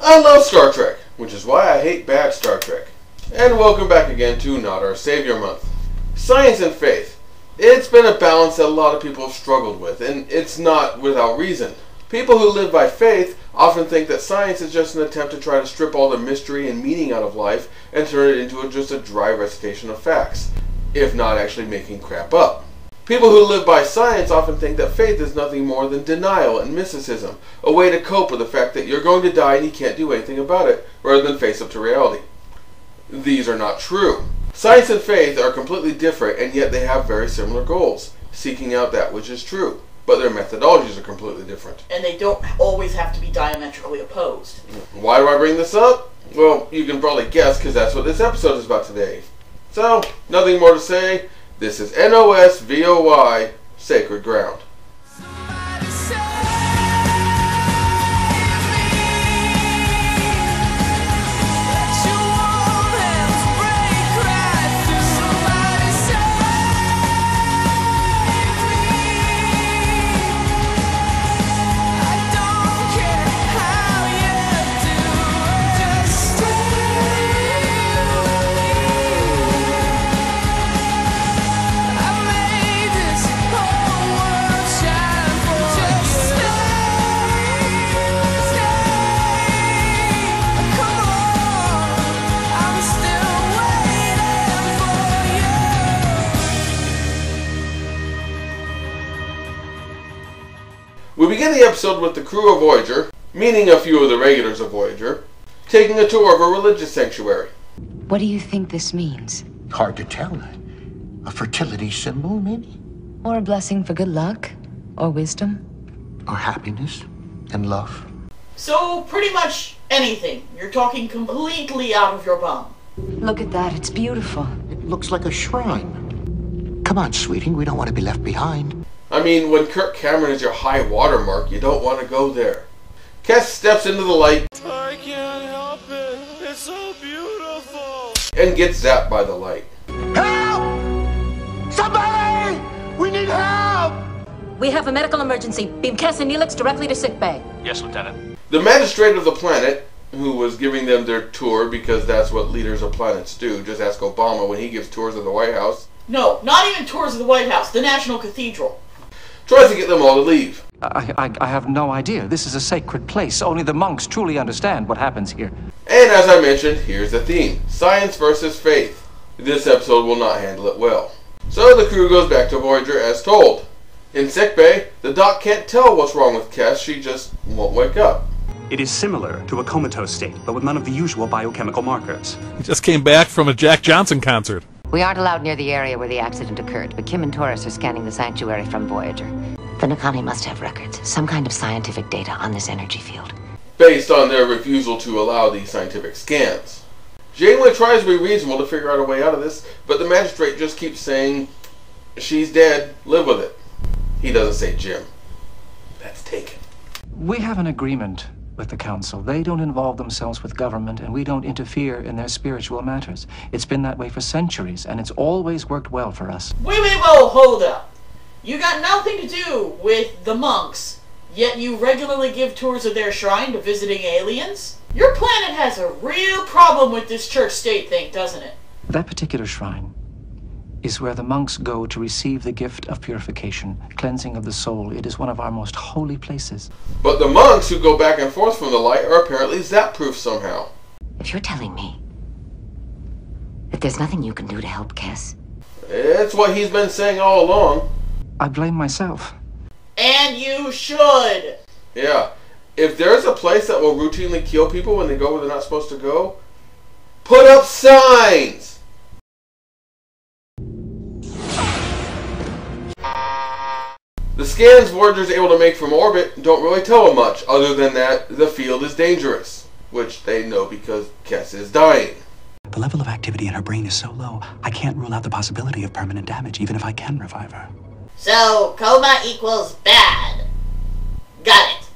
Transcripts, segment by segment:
I love Star Trek, which is why I hate bad Star Trek. And welcome back again to Not Our Savior Month. Science and faith. It's been a balance that a lot of people have struggled with, and it's not without reason. People who live by faith often think that science is just an attempt to try to strip all the mystery and meaning out of life and turn it into just a dry recitation of facts, if not actually making crap up. People who live by science often think that faith is nothing more than denial and mysticism, a way to cope with the fact that you're going to die and you can't do anything about it, rather than face up to reality. These are not true. Science and faith are completely different, and yet they have very similar goals, seeking out that which is true. But their methodologies are completely different. And they don't always have to be diametrically opposed. Why do I bring this up? Well, you can probably guess, because that's what this episode is about today. So, nothing more to say. This is NOS VOY, Sacred Ground. We begin the episode with the crew of Voyager, meaning a few of the regulars of Voyager, taking a tour of a religious sanctuary. What do you think this means? Hard to tell. A fertility symbol, maybe? Or a blessing for good luck? Or wisdom? Or happiness and love? So, pretty much anything. You're talking completely out of your bum. Look at that, it's beautiful. It looks like a shrine. Come on, sweetie, we don't want to be left behind. I mean, when Kirk Cameron is your high watermark, you don't want to go there. Kes steps into the light. I can't help it. It's so beautiful. And gets zapped by the light. Help! Somebody! We need help! We have a medical emergency. Beam Kes and Neelix directly to sickbay. Yes, Lieutenant. The magistrate of the planet, who was giving them their tour because that's what leaders of planets do, just ask Obama when he gives tours of the White House. No, not even tours of the White House, the National Cathedral. Tries to get them all to leave. I have no idea. This is a sacred place. Only the monks truly understand what happens here. And as I mentioned, here's the theme. Science versus faith. This episode will not handle it well. So the crew goes back to Voyager as told. In sickbay, the doc can't tell what's wrong with Kes, she just won't wake up. It is similar to a comatose state, but with none of the usual biochemical markers. He just came back from a Jack Johnson concert. We aren't allowed near the area where the accident occurred, but Kim and Taurus are scanning the sanctuary from Voyager. The Nakani must have records, some kind of scientific data on this energy field. Based on their refusal to allow these scientific scans. Janeway tries to be reasonable to figure out a way out of this, but the magistrate just keeps saying, she's dead, live with it. He doesn't say Jim. That's taken. We have an agreement with the Council. They don't involve themselves with government, and we don't interfere in their spiritual matters. It's been that way for centuries, and it's always worked well for us. Wait, whoa, hold up. You got nothing to do with the monks, yet you regularly give tours of their shrine to visiting aliens? Your planet has a real problem with this church-state thing, doesn't it? That particular shrine is where the monks go to receive the gift of purification, cleansing of the soul. It is one of our most holy places. But the monks who go back and forth from the light are apparently zap-proof somehow. If you're telling me that there's nothing you can do to help Kes. It's what he's been saying all along. I blame myself. And you should! Yeah. If there's a place that will routinely kill people when they go where they're not supposed to go, put up signs! The scans Voyager's able to make from orbit don't really tell them much, other than that the field is dangerous, which they know because Kes is dying. The level of activity in her brain is so low, I can't rule out the possibility of permanent damage, even if I can revive her. So, coma equals bad. Got it.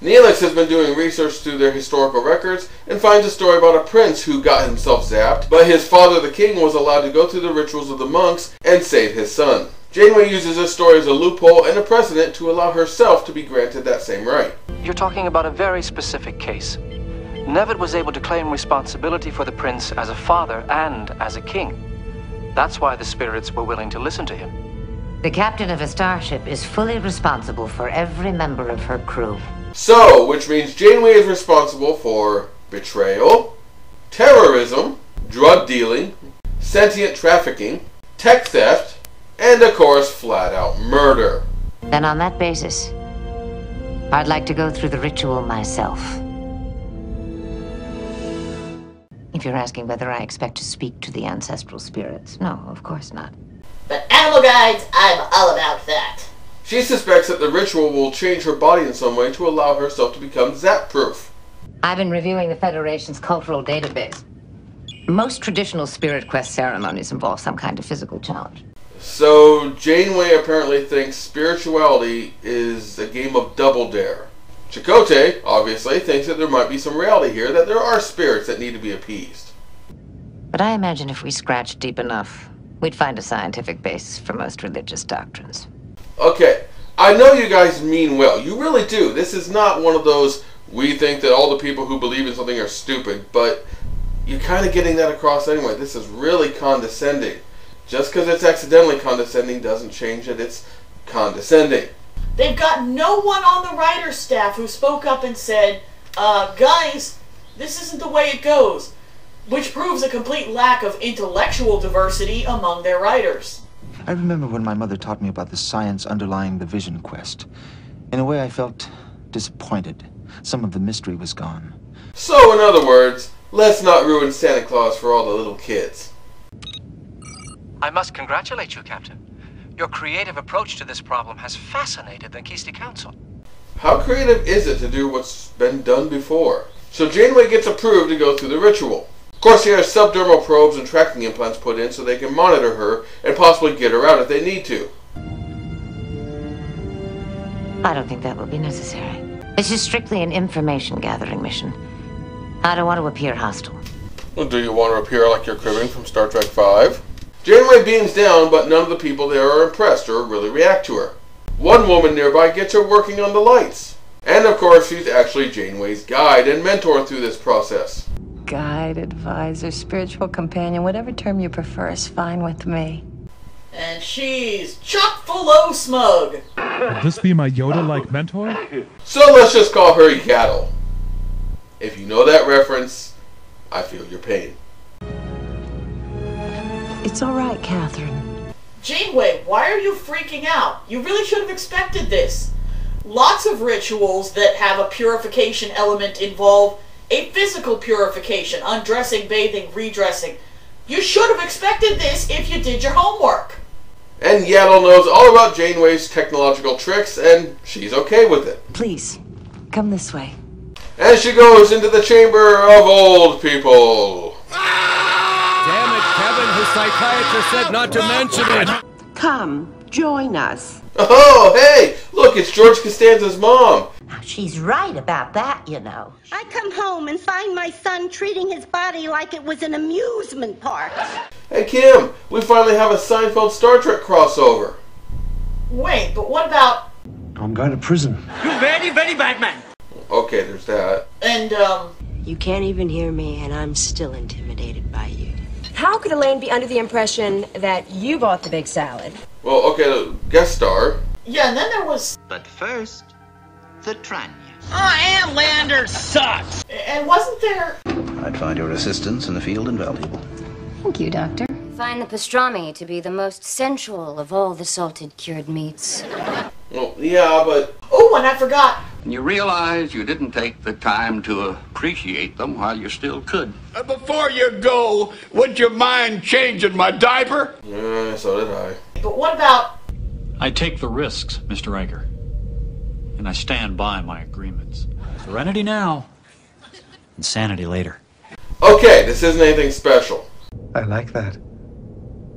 Neelix has been doing research through their historical records and finds a story about a prince who got himself zapped, but his father the king was allowed to go through the rituals of the monks and save his son. Janeway uses this story as a loophole and a precedent to allow herself to be granted that same right. You're talking about a very specific case. Nevitt was able to claim responsibility for the prince as a father and as a king. That's why the spirits were willing to listen to him. The captain of a starship is fully responsible for every member of her crew. So, which means Janeway is responsible for betrayal, terrorism, drug dealing, sentient trafficking, tech theft, and of course, flat-out murder. Then on that basis, I'd like to go through the ritual myself. If you're asking whether I expect to speak to the ancestral spirits, no, of course not. But animal guides, I'm all about that. She suspects that the ritual will change her body in some way to allow herself to become zap-proof. I've been reviewing the Federation's cultural database. Most traditional spirit quest ceremonies involve some kind of physical challenge. So, Janeway apparently thinks spirituality is a game of double dare. Chakotay, obviously, thinks that there might be some reality here, that there are spirits that need to be appeased. But I imagine if we scratched deep enough, we'd find a scientific basis for most religious doctrines. Okay, I know you guys mean well. You really do. This is not one of those, we think that all the people who believe in something are stupid, but you're kind of getting that across anyway. This is really condescending. Just because it's accidentally condescending doesn't change it. It's condescending. They've got no one on the writer's staff who spoke up and said, guys, this isn't the way it goes, which proves a complete lack of intellectual diversity among their writers. I remember when my mother taught me about the science underlying the Vision Quest. In a way, I felt disappointed. Some of the mystery was gone. So, in other words, let's not ruin Santa Claus for all the little kids. I must congratulate you, Captain. Your creative approach to this problem has fascinated the Kisti Council. How creative is it to do what's been done before? So Janeway gets approved to go through the ritual. Of course, she has subdermal probes and tracking implants put in so they can monitor her and possibly get her out if they need to. I don't think that will be necessary. This is strictly an information-gathering mission. I don't want to appear hostile. Well, do you want to appear like you're cribbing from Star Trek V? Janeway beams down, but none of the people there are impressed or really react to her. One woman nearby gets her working on the lights. And of course, she's actually Janeway's guide and mentor through this process. Guide, advisor, spiritual companion, whatever term you prefer is fine with me. And she's chock full of smug. Would this be my Yoda-like mentor? So let's just call her Yaddle. If you know that reference, I feel your pain. It's all right, Catherine. Janeway, why are you freaking out? You really should have expected this. Lots of rituals that have a purification element involve a physical purification, undressing, bathing, redressing. You should have expected this if you did your homework. And Yaddle knows all about Janeway's technological tricks, and she's okay with it. Please, come this way. And she goes into the chamber of old people. Damn it, Kevin, his psychiatrist said not to mention it. Come, join us. Oh, hey, look, it's George Costanza's mom. Now, she's right about that, you know. I come home and find my son treating his body like it was an amusement park. Hey, Kim, we finally have a Seinfeld Star Trek crossover. Wait, but what about... I'm going to prison. You very, very bad man. Okay, there's that. And, You can't even hear me, and I'm still intimidated by you. How could Elaine be under the impression that you bought the big salad? Well, okay, the guest star. Yeah, and then there was... But first, the Tranya. Oh, Lander sucks! And wasn't there... I'd find your assistance in the field invaluable. Thank you, Doctor. Find the pastrami to be the most sensual of all the salted cured meats. Well, yeah, but... Oh, and I forgot. And you realize you didn't take the time to appreciate them while you still could. Before you go, would you mind changing my diaper? Yeah, so did I. But what about... I take the risks, Mr. Riker. And I stand by my agreements. Serenity now. Insanity later. Okay, this isn't anything special. I like that.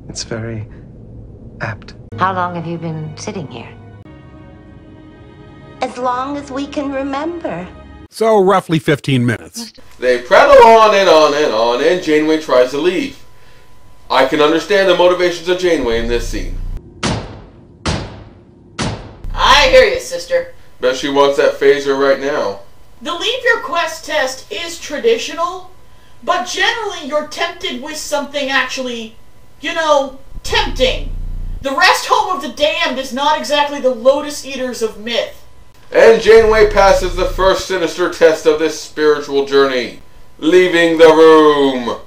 It's very apt. How long have you been sitting here? As long as we can remember. So, roughly 15 minutes. They prattle on and on and on, and Janeway tries to leave. I can understand the motivations of Janeway in this scene. I hear you, sister. Bet she wants that phaser right now. The Leave Your Quest test is traditional, but generally you're tempted with something actually, you know, tempting. The Rest Home of the Damned is not exactly the Lotus Eaters of myth. And Janeway passes the first sinister test of this spiritual journey, leaving the room.